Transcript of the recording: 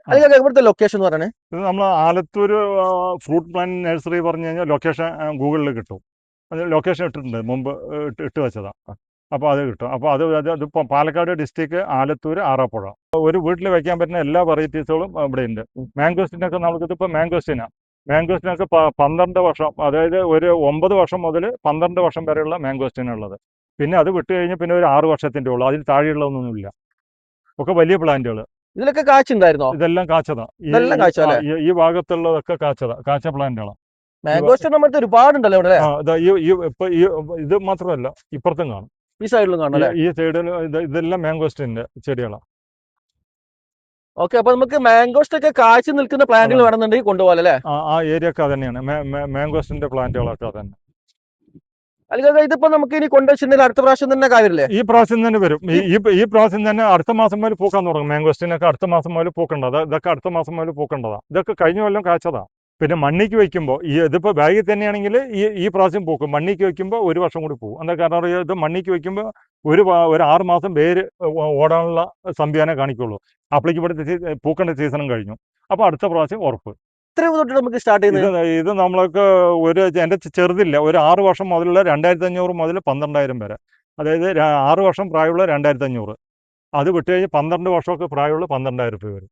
അല്ലെങ്കിൽ ഇവിടുത്തെ ലൊക്കേഷൻ എന്ന് പറയണേ? ഇത് നമ്മൾ ആലത്തൂർ ഫ്രൂട്ട് പ്ലാന്റ് നഴ്സറി പറഞ്ഞു കഴിഞ്ഞാൽ ലൊക്കേഷൻ ഗൂഗിളിൽ കിട്ടും. അത് ലൊക്കേഷൻ ഇട്ടിട്ടുണ്ട്, മുമ്പ് ഇട്ട് വെച്ചതാണ്. അപ്പോൾ അത് കിട്ടും. അപ്പോൾ അതിപ്പോൾ പാലക്കാട് ഡിസ്ട്രിക്ട് ആലത്തൂർ ആറാപ്പുഴ. ഒരു വീട്ടിൽ വെക്കാൻ പറ്റുന്ന എല്ലാ വെറൈറ്റീസുകളും ഇവിടെ ഉണ്ട്. മാംഗോസ്റ്റിനൊക്കെ നമുക്കിതിപ്പോൾ മാംഗോസ്റ്റിനൊക്കെ 12 വർഷം, അതായത് ഒരു 9 വർഷം മുതൽ 12 വർഷം വരെയുള്ള മാംഗോസ്റ്റിനുള്ളത്. പിന്നെ അത് വിട്ട് കഴിഞ്ഞ് പിന്നെ ഒരു 6 വർഷത്തിൻ്റെ ഉള്ളൂ, അതിൽ താഴെയുള്ളതൊന്നുമില്ല. ഒക്കെ വലിയ പ്ലാന്റുകൾ. ഇതിലൊക്കെ കാച്ചുണ്ടായിരുന്നോ? ഇതെല്ലാം കാച്ചതാ. ഇതെല്ലാം കാച്ചല്ലേ? ഈ ഭാഗത്തുള്ളതൊക്കെ കാച്ച പ്ലാന്റുകളാണ്. മാംഗോസ്റ്റ് നമ്മുടെ ഒരുപാടുണ്ടല്ലോ ഇവിടെ. ഇത് മാത്രമല്ല, ഇപ്പുറത്തും കാണും, ഈ സൈഡിലും കാണും. ഈ സൈഡിൽ ഇതെല്ലാം മാംഗോസ്റ്റിന്റെ ചെടികളാണ്. ഓക്കെ, അപ്പൊ നമുക്ക് മാംഗോസ്റ്റ് ഒക്കെ കാഴ്ച നിൽക്കുന്ന പ്ലാന്റുകൾ വേണമെന്നുണ്ടെങ്കിൽ കൊണ്ടുപോകാം. ആ ഏരിയ ഒക്കെ തന്നെയാണ് മാംഗോസ്റ്റിന്റെ പ്ലാന്റുകളൊക്കെ തന്നെ. അല്ലെങ്കിൽ ഇതിപ്പോ നമുക്ക് ഇനി കൊണ്ടുവച്ചിട്ടുണ്ടെങ്കിൽ അടുത്ത പ്രാവശ്യം തന്നെ കാര്യമില്ലേ? ഈ പ്രാവശ്യം തന്നെ വരും. ഈ പ്രാവശ്യം തന്നെ അടുത്ത മാസം മുതൽ പൂക്കാൻ തുടങ്ങും. മാംഗോസ്റ്റിനൊക്കെ അടുത്ത മാസം മുതൽ പൂക്കേണ്ടത്. ഇതൊക്കെ അടുത്ത മാസം മുതൽ പൂക്കേണ്ടതാ. ഇതൊക്കെ കഴിഞ്ഞ കൊല്ലം കാച്ചതാ. പിന്നെ മണ്ണിക്ക് വയ്ക്കുമ്പോൾ ഇതിപ്പോൾ ബാഗിൽ തന്നെയാണെങ്കിൽ ഈ പ്രാവശ്യം പൂക്കും. മണ്ണിക്ക് വയ്ക്കുമ്പോൾ ഒരു വർഷം കൂടി പോകും. എന്താ കാരണം, ഇത് മണ്ണിക്ക് വയ്ക്കുമ്പോൾ ഒരു 6 മാസം വേര് ഓടാനുള്ള സംവിധാനം കാണിക്കുള്ളൂ. അപ്പോഴേക്ക് പൂക്കേണ്ട സീസണും കഴിഞ്ഞു. അപ്പോൾ അടുത്ത പ്രാവശ്യം ഉറപ്പ്. ഇത്രയും തൊട്ട് നമുക്ക് സ്റ്റാർട്ട് ചെയ്യുന്നത്? ഇത് നമ്മൾക്ക് എൻ്റെ ചെറുതില്ല, ഒരു 6 വർഷം മുതലുള്ള 2500 മുതൽ 12000 വരെ. അതായത് 6 വർഷം പ്രായമുള്ള 2500. അത് വിട്ട് കഴിഞ്ഞ് 12 വർഷമൊക്കെ പ്രായമുള്ള 12000 രൂപ വരും.